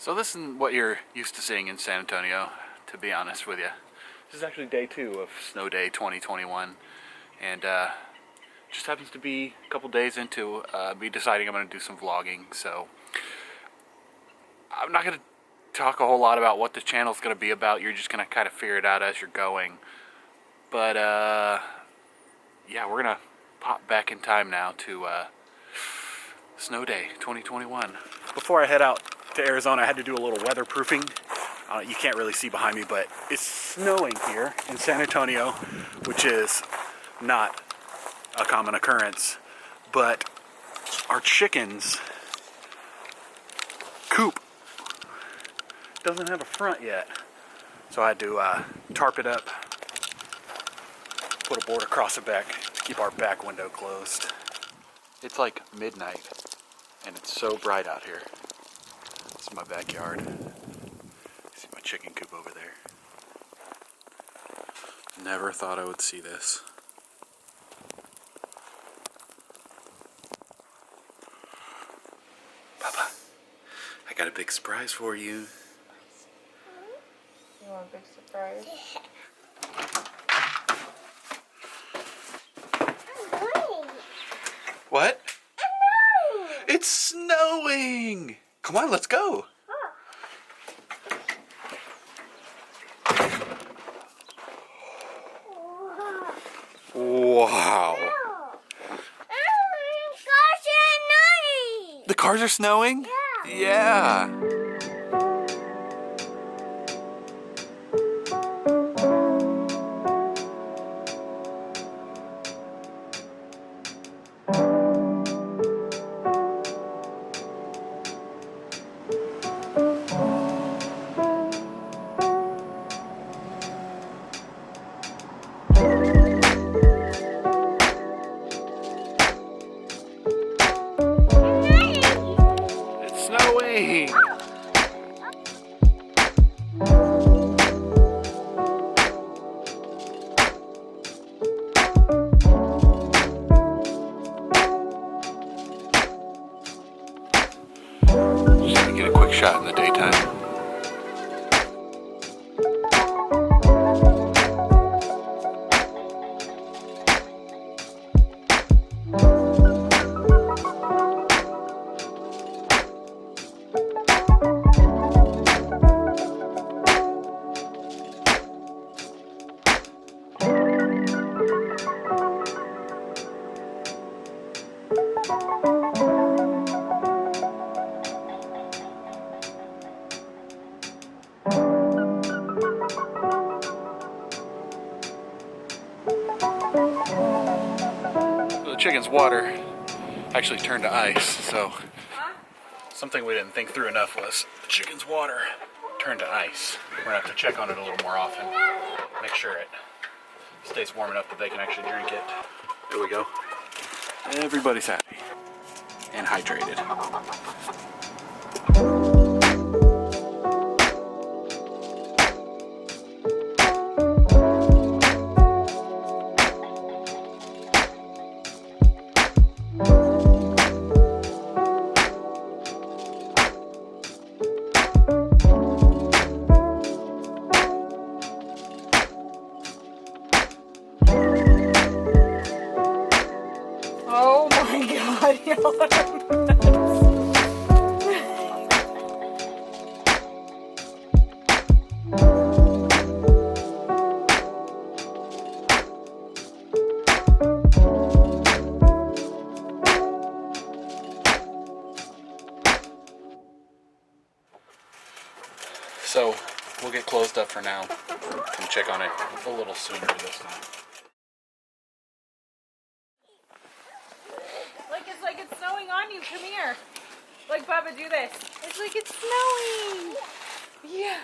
So this isn't what you're used to seeing in San Antonio, to be honest with you. This is actually day 2 of Snow Day 2021, and just happens to be a couple days into me deciding I'm going to do some vlogging. So I'm not going to talk a whole lot about what the channel's going to be about. You're just going to kind of figure it out as you're going. But yeah, we're going to pop back in time now to Snow Day 2021. Before I head out to Arizona, I had to do a little weatherproofing. You can't really see behind me, but it's snowing here in San Antonio, which is not a common occurrence. But our chickens' coop doesn't have a front yet, so I had to tarp it up, put a board across the back, keep our back window closed. It's like midnight, and it's so bright out here. This is my backyard. See my chicken coop over there. Never thought I would see this. Papa, I got a big surprise for you. You want a big surprise? What? It's snowing! Come on, let's go! Wow! The cars are snowing? Yeah! Snowing! Just gonna get a quick shot in the daytime. The chicken's water actually turned to ice, so something we didn't think through enough was the chicken's water turned to ice. We're gonna have to check on it a little more often, make sure it stays warm enough that they can actually drink it. There we go. Everybody's happy and hydrated. Oh my god, y'all are nuts. So we'll get closed up for now and check on it a little sooner this time. It's like it's snowing on you. Come here. Like, Bubba, do this. It's like it's snowing. Yeah.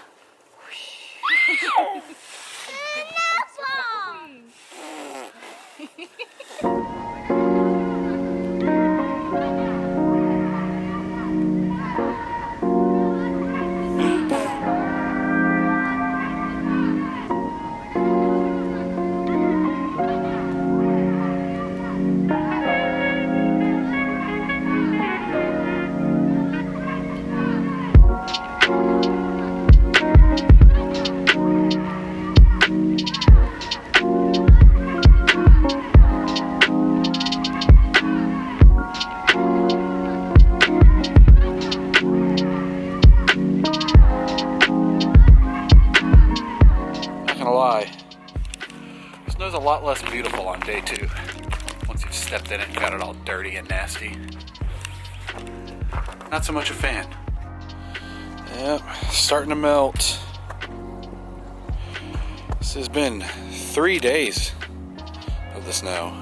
lot less beautiful on day 2. Once you've stepped in it and got it all dirty and nasty. Not so much a fan. Yep, starting to melt. This has been 3 days of the snow.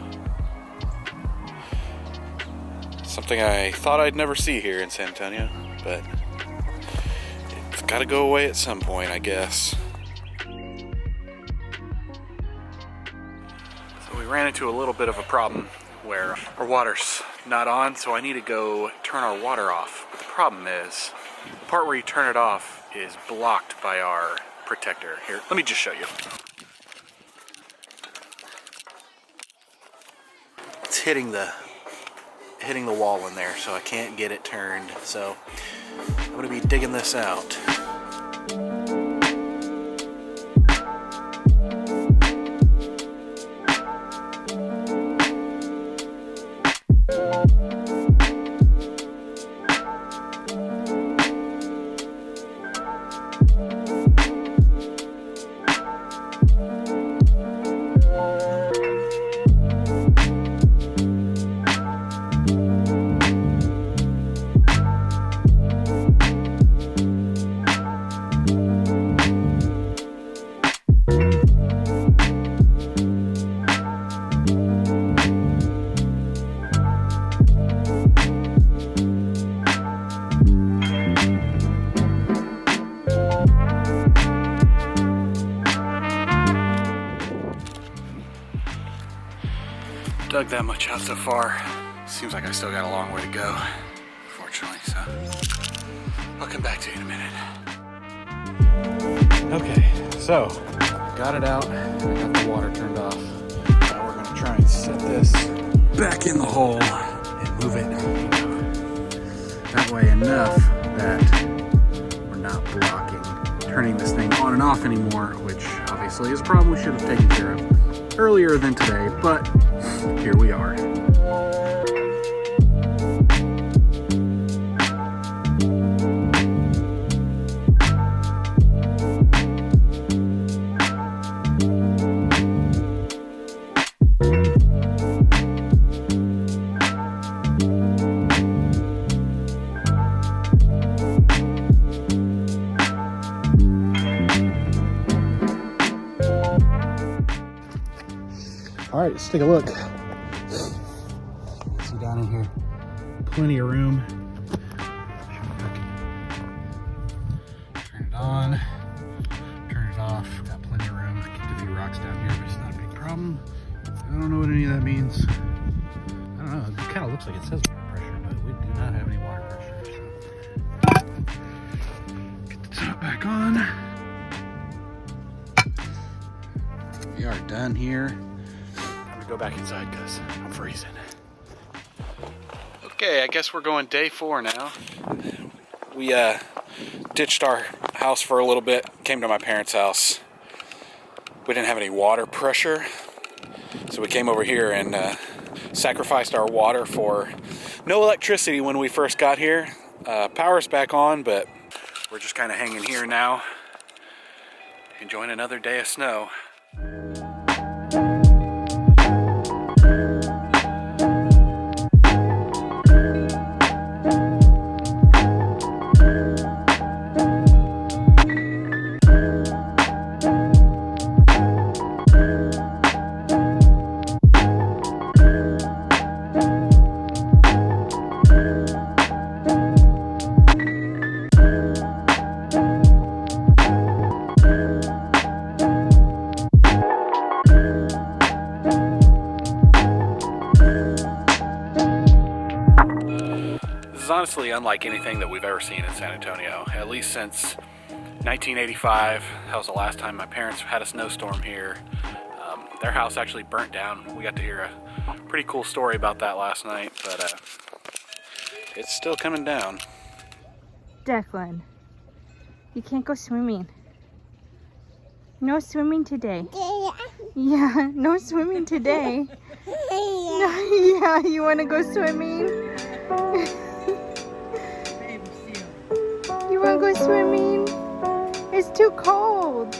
Something I thought I'd never see here in San Antonio, but it's got to go away at some point, I guess. So we ran into a little bit of a problem where our water's not on, so I need to go turn our water off. But the problem is, the part where you turn it off is blocked by our protector. Here, let me just show you. It's hitting the wall in there, so I can't get it turned. So I'm gonna be digging this out. Dug that much out so far. Seems like I still got a long way to go, unfortunately, so I'll come back to you in a minute. Okay, so got it out. I got the water turned off. Now we're gonna try and set this back in the hole and move it that way enough that we're not blocking turning this thing on and off anymore, which obviously is a problem we should have taken care of earlier than today, but here we are. All right, let's take a look. See down in here, plenty of room. Turn it on, turn it off. Got plenty of room. Keep a few rocks down here, but it's not a big problem. I don't know what any of that means. I don't know. It kind of looks like it says water pressure, but we do not have any water pressure. So get the top back on. We are done here. Go back inside because I'm freezing. Okay, I guess we're going day 4 now. We ditched our house for a little bit, came to my parents' house. We didn't have any water pressure, so we came over here and sacrificed our water for no electricity when we first got here. Power's back on, but we're just kind of hanging here now, enjoying another day of snow. Is honestly unlike anything that we've ever seen in San Antonio, at least since 1985. That was the last time my parents had a snowstorm here. Their house actually burnt down. We got to hear a pretty cool story about that last night, but it's still coming down. Declan, you can't go swimming. No swimming today. Yeah, no swimming today. Yeah, you want to go swimming? You want to go swimming? It's too cold.